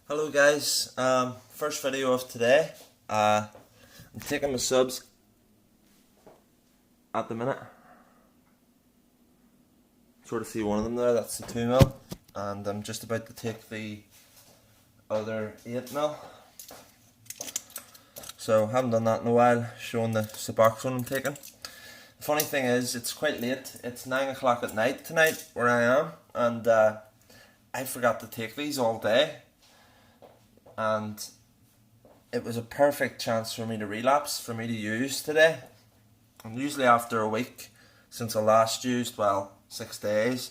Hello guys, first video of today. I'm taking my subs at the minute. Sort of see one of them there, that's the 2mm. And I'm just about to take the other 8mm. So haven't done that in a while, showing the box one I'm taking. The funny thing is, it's quite late, it's 9 o'clock at night tonight where I am. And I forgot to take these all day. And it was a perfect chance for me to relapse, for me to use today. And usually after a week since I last used, well, 6 days,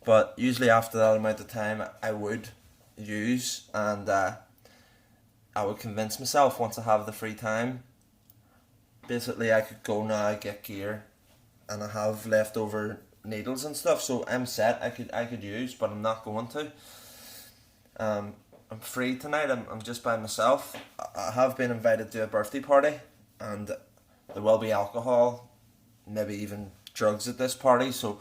but usually after that amount of time I would use, and I would convince myself once I have the free time. Basically I could go now, get gear, and I have leftover needles and stuff, so I'm set. I could use, but I'm not going to. I'm free tonight, I'm just by myself. I have been invited to a birthday party, and there will be alcohol, maybe even drugs at this party, so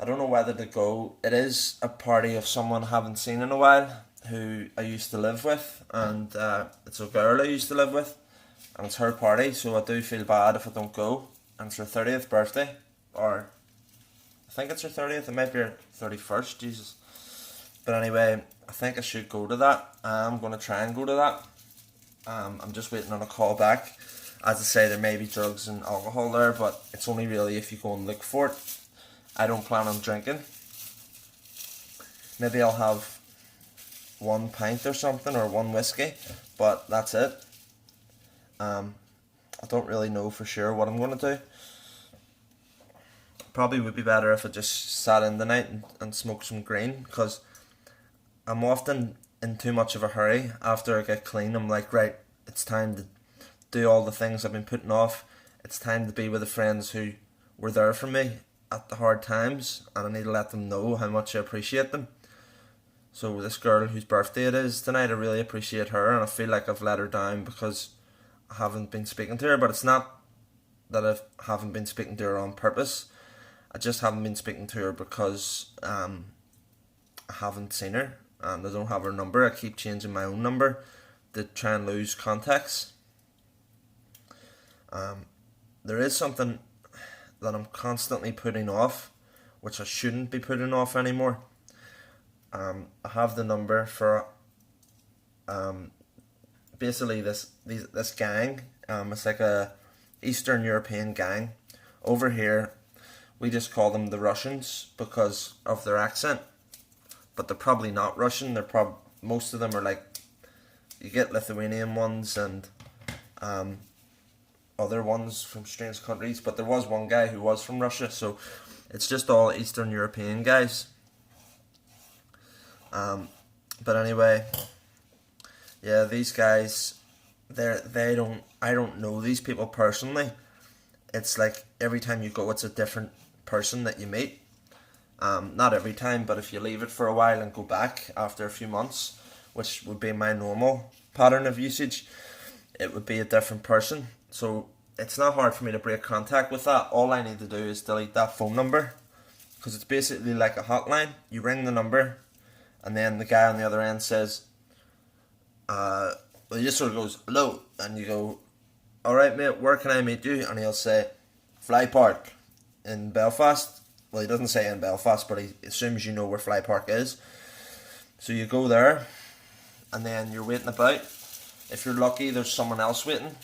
I don't know whether to go. It is a party of someone I haven't seen in a while, who I used to live with, and it's a girl I used to live with, and it's her party, so I do feel bad if I don't go. And it's her 30th birthday, or I think it's her 30th, it might be her 31st, Jesus. But anyway, I think I should go to that. I'm going to try and go to that. I'm just waiting on a call back. As I say, there may be drugs and alcohol there, but it's only really if you go and look for it. I don't plan on drinking. Maybe I'll have 1 pint or something, or 1 whiskey, but that's it. I don't really know for sure what I'm going to do. Probably would be better if I just sat in the night and smoked some green, because I'm often in too much of a hurry. After I get clean, I'm like, right, it's time to do all the things I've been putting off. It's time to be with the friends who were there for me at the hard times, and I need to let them know how much I appreciate them. So this girl whose birthday it is tonight, I really appreciate her, and I feel like I've let her down because I haven't been speaking to her. But it's not that I haven't been speaking to her on purpose. I just haven't been speaking to her because I haven't seen her, and I don't have her number. I keep changing my own number to try and lose contacts. There is something that I'm constantly putting off, which I shouldn't be putting off anymore. I have the number for basically this gang. It's like a Eastern European gang. Over here, we just call them the Russians because of their accent, but they're probably not Russian. Most of them are like, you get Lithuanian ones and other ones from strange countries, but there was one guy who was from Russia, so it's just all Eastern European guys. But anyway, yeah, these guys, I don't know these people personally. It's like every time you go, it's a different person that you meet. Not every time, but if you leave it for a while and go back after a few months, which would be my normal pattern of usage, it would be a different person. So it's not hard for me to break contact with that. All I need to do is delete that phone number, because it's basically like a hotline. You ring the number, and then the guy on the other end says, well, he just sort of goes, hello, and you go, alright mate, where can I meet you? And he'll say, Fly Park in Belfast. Well, he doesn't say in Belfast, but he assumes you know where Fly Park is. So you go there, and then you're waiting about. If you're lucky, there's someone else waiting.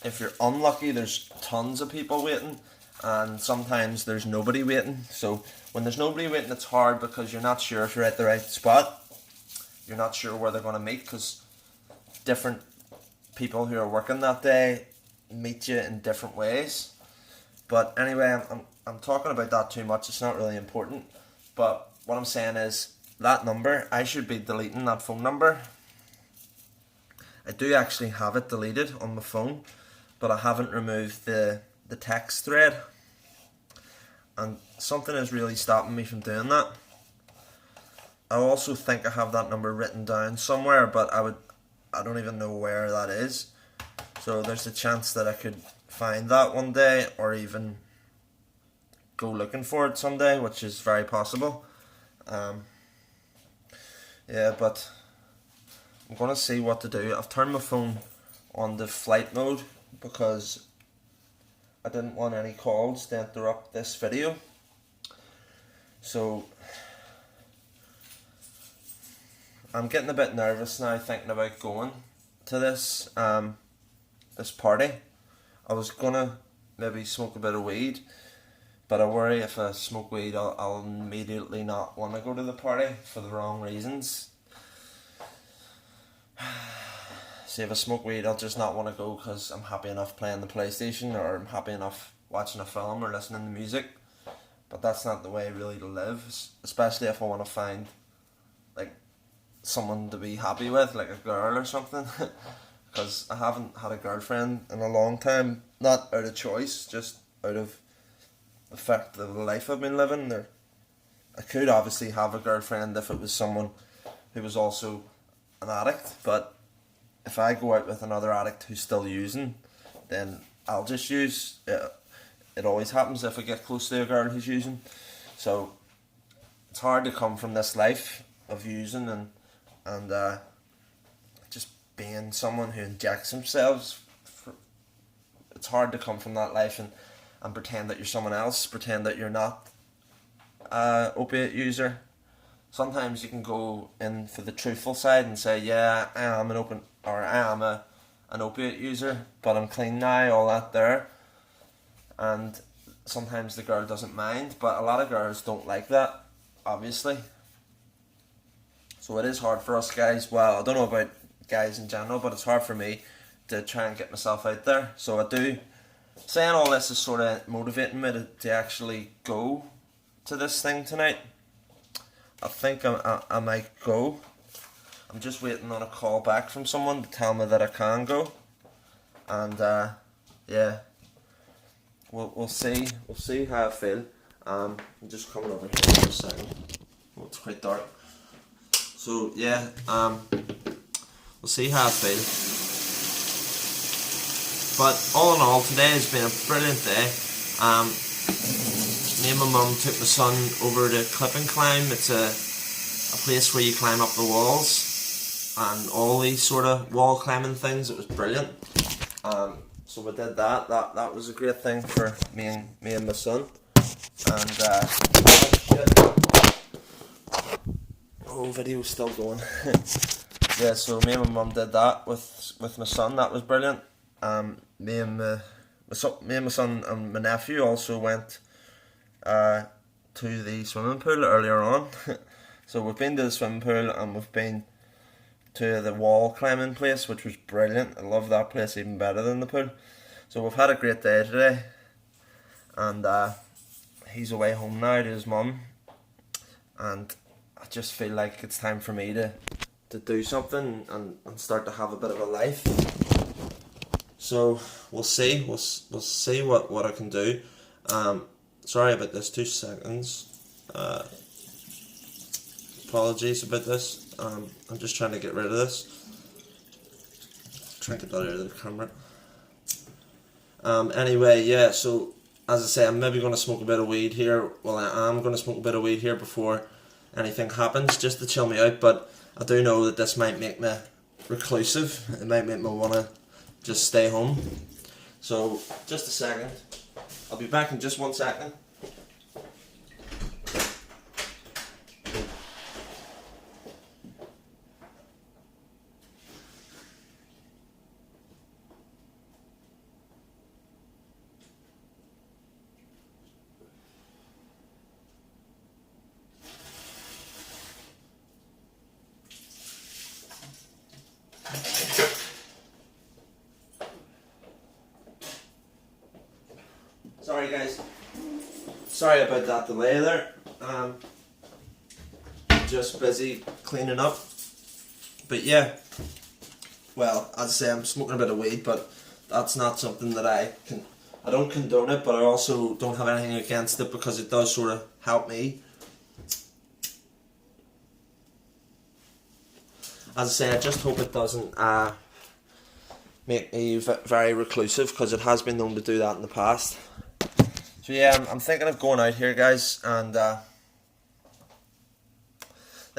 If you're unlucky, there's tons of people waiting, and sometimes there's nobody waiting. So when there's nobody waiting, it's hard because you're not sure if you're at the right spot. You're not sure where they're going to meet, because different people who are working that day meet you in different ways. But anyway, I'm talking about that too much. It's not really important. But what I'm saying is, that number, I should be deleting that phone number. I do actually have it deleted on my phone, but I haven't removed the text thread. And something is really stopping me from doing that. I also think I have that number written down somewhere, but I don't even know where that is. So there's a chance that I could find that one day, or even go looking for it someday, which is very possible. Yeah, but I'm gonna see what to do. I've turned my phone on the flight mode because I didn't want any calls to interrupt this video. So I'm getting a bit nervous now thinking about going to this this party. I was gonna maybe smoke a bit of weed, but I worry if I smoke weed I'll immediately not want to go to the party for the wrong reasons. See, if I smoke weed I'll just not want to go because I'm happy enough playing the PlayStation, or I'm happy enough watching a film or listening to music. But that's not the way really to live, especially if I want to find like someone to be happy with, like a girl or something. Because I haven't had a girlfriend in a long time, not out of choice, just out of the fact of the life I've been living. I could obviously have a girlfriend if it was someone who was also an addict, but if I go out with another addict who's still using, then I'll just use. It always happens if I get close to a girl who's using. So it's hard to come from this life of using and just being someone who injects themselves. It's hard to come from that life and pretend that you're someone else, pretend that you're not an opiate user. Sometimes you can go in for the truthful side and say, yeah, I am an opiate user, but I'm clean now, all that there. And sometimes the girl doesn't mind, but a lot of girls don't like that, obviously. So it is hard for us guys. Well, I don't know about guys in general, but it's hard for me to try and get myself out there. So I do. Saying all this is sort of motivating me to actually go to this thing tonight. I think I might go. I'm just waiting on a call back from someone to tell me that I can go. And yeah, we'll see. We'll see how I feel. I'm just coming over here for a second. Oh, it's quite dark. So yeah, we'll see how I feel. But all in all, today has been a brilliant day. Me and my mum took my son over to Clip and Climb. It's a place where you climb up the walls and all these sort of wall climbing things. It was brilliant. So we did that. That was a great thing for me and my son. And video's still going. Yeah, so me and my mum did that with my son. That was brilliant. Me and my son and my nephew also went to the swimming pool earlier on. So we've been to the swimming pool and we've been to the wall climbing place, which was brilliant. I love that place even better than the pool. So we've had a great day today, and he's away home now to his mum, and I just feel like it's time for me to do something and start to have a bit of a life. So we'll see. We'll see what I can do. Sorry about this. 2 seconds. Apologies about this. I'm just trying to get rid of this. Try to get that out of the camera. Anyway, yeah. So as I say, I'm maybe going to smoke a bit of weed here. Well, I am going to smoke a bit of weed here before anything happens, just to chill me out. But I do know that this might make me reclusive. It might make me want to just stay home. So just a second. I'll be back in just 1 second. Sorry guys, sorry about that delay there. Just busy cleaning up. But yeah, well, as I say, I'm smoking a bit of weed, but that's not something that I don't condone it, but I also don't have anything against it because it does sort of help me. As I say, I just hope it doesn't make me very reclusive, because it has been known to do that in the past. So yeah, I'm thinking of going out here, guys, and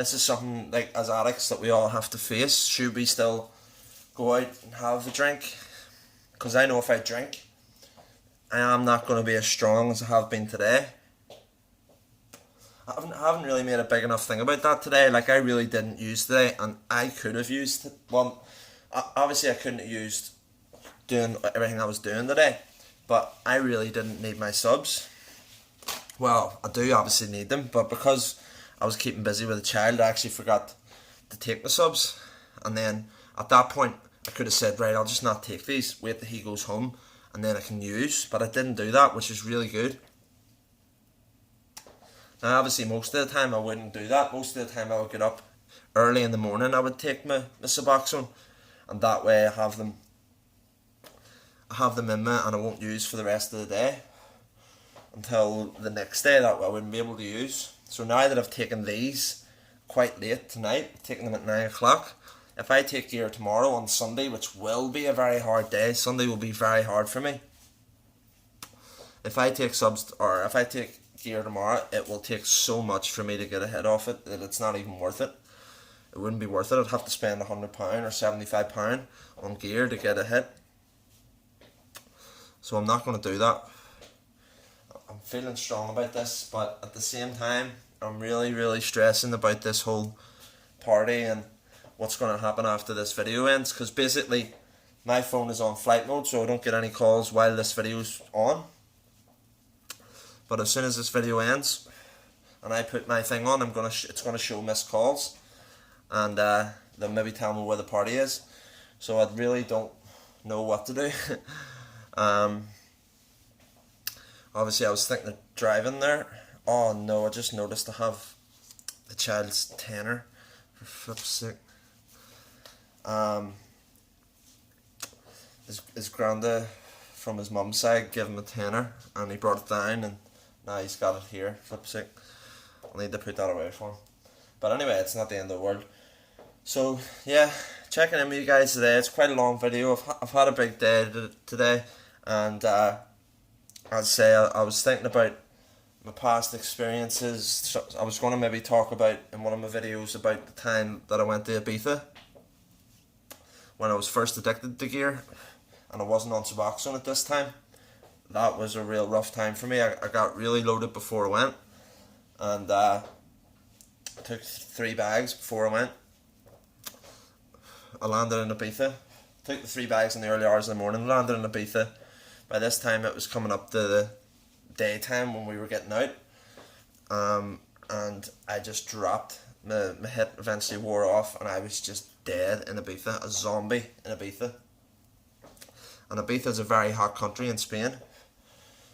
this is something like as addicts that we all have to face. Should we still go out and have a drink? Because I know if I drink, I am not going to be as strong as I have been today. I haven't really made a big enough thing about that today. Like, I really didn't use today, and I could have used it. Well, obviously I couldn't have used doing everything I was doing today, but I really didn't need my subs. Well, I do obviously need them, but because I was keeping busy with a child, I actually forgot to take the subs. And then at that point, I could have said, right, I'll just not take these, wait till he goes home, and then I can use. But I didn't do that, which is really good. Now, obviously, most of the time I wouldn't do that. Most of the time I would get up early in the morning, I would take my Suboxone, and that way I have them in me, and I won't use for the rest of the day until the next day. That way I wouldn't be able to use. So now that I've taken these quite late tonight, taking them at 9 o'clock, if I take gear tomorrow on Sunday, which will be a very hard day, Sunday will be very hard for me. If I take gear tomorrow, it will take so much for me to get a hit off it that it's not even worth it. It wouldn't be worth it. I'd have to spend £100 or £75 on gear to get a hit. So I'm not going to do that. I'm feeling strong about this, but at the same time, I'm really, really stressing about this whole party and what's going to happen after this video ends, because basically my phone is on flight mode, so I don't get any calls while this video's on. But as soon as this video ends and I put my thing on, it's gonna show missed calls, and they'll maybe tell me where the party is. So I really don't know what to do. Obviously I was thinking of driving there. Oh no, I just noticed I have the child's tenner, for flip's sake. His granda from his mum's side gave him a tenner, and he brought it down, and now he's got it here, flip's sake. I'll need to put that away for him. But anyway, it's not the end of the world. So yeah, checking in with you guys today. It's quite a long video. I've had a big day today, and I'd say I was thinking about my past experiences. So I was going to maybe talk about in one of my videos about the time that I went to Ibiza when I was first addicted to gear, and I wasn't on Suboxone at this time. That was a real rough time for me. I got really loaded before I went, and I took 3 bags before I went. I landed in Ibiza, took the 3 bags in the early hours of the morning, landed in Ibiza. By this time it was coming up to the daytime when we were getting out, and I just dropped. My hit eventually wore off, and I was just dead in Ibiza, a zombie in Ibiza. And Ibiza is a very hot country in Spain,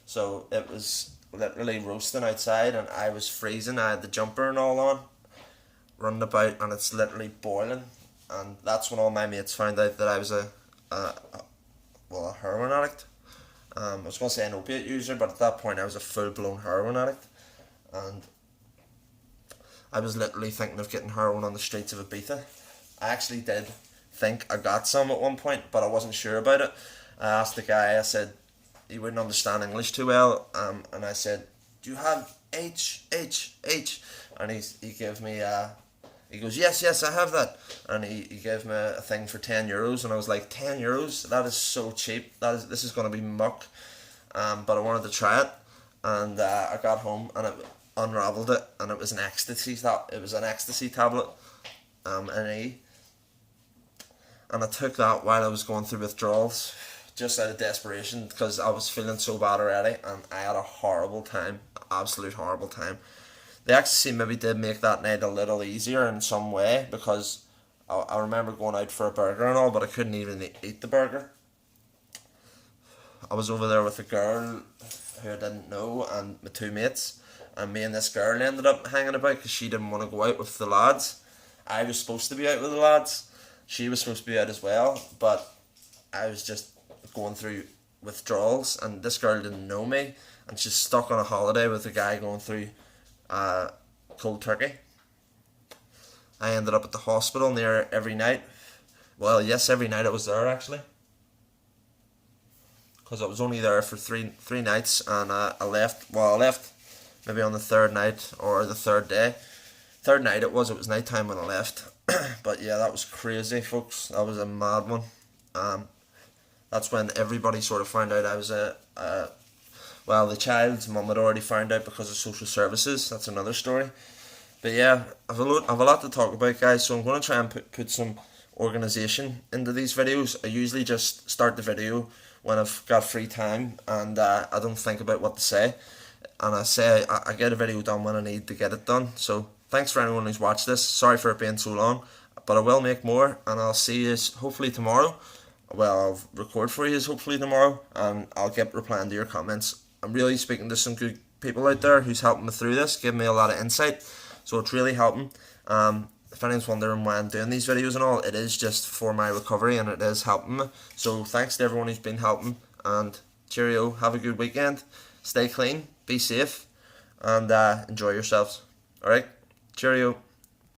so it was literally roasting outside, and I was freezing. I had the jumper and all on, running about, and it's literally boiling. And that's when all my mates found out that I was a heroin addict. I was going to say an opiate user, but at that point I was a full-blown heroin addict, and I was literally thinking of getting heroin on the streets of Ibiza. I actually did think I got some at one point, but I wasn't sure about it. I asked the guy, I said, he wouldn't understand English too well, and I said, do you have H? And he gave me, he goes, yes, I have that. And he gave me a thing for €10, and I was like, €10? That is so cheap. This is going to be muck. But I wanted to try it, and I got home, and it unravelled it, and it was an ecstasy tablet, an E. And I took that while I was going through withdrawals, just out of desperation, because I was feeling so bad already, and I had a horrible time, absolute horrible time. The ecstasy maybe did make that night a little easier in some way, because I remember going out for a burger and all, but I couldn't even eat the burger. I was over there with a girl who I didn't know, and my 2 mates, and me and this girl ended up hanging about because she didn't want to go out with the lads. I was supposed to be out with the lads. She was supposed to be out as well, but I was just going through withdrawals, and this girl didn't know me, and she's stuck on a holiday with a guy going through cold turkey. I ended up at the hospital near every night. Well, yes, every night I was there actually, because I was only there for three nights, and I left maybe on the 3rd night or the 3rd day. third night it was night time when I left. But yeah, that was crazy, folks. That was a mad one. That's when everybody sort of found out I was well, the child's mum had already found out because of social services. That's another story. But yeah, I've a lot to talk about, guys, so I'm going to try and put some organisation into these videos. I usually just start the video when I've got free time and I don't think about what to say. And I get a video done when I need to get it done. So thanks for anyone who's watched this. Sorry for it being so long, but I will make more, and I'll see you hopefully tomorrow. Well, I'll record for you hopefully tomorrow, and I'll get replying to your comments. I'm really speaking to some good people out there who's helping me through this, giving me a lot of insight, so it's really helping. If anyone's wondering why I'm doing these videos and all, it is just for my recovery, and it is helping me. So thanks to everyone who's been helping, and cheerio, have a good weekend, stay clean, be safe, and enjoy yourselves. Alright, cheerio.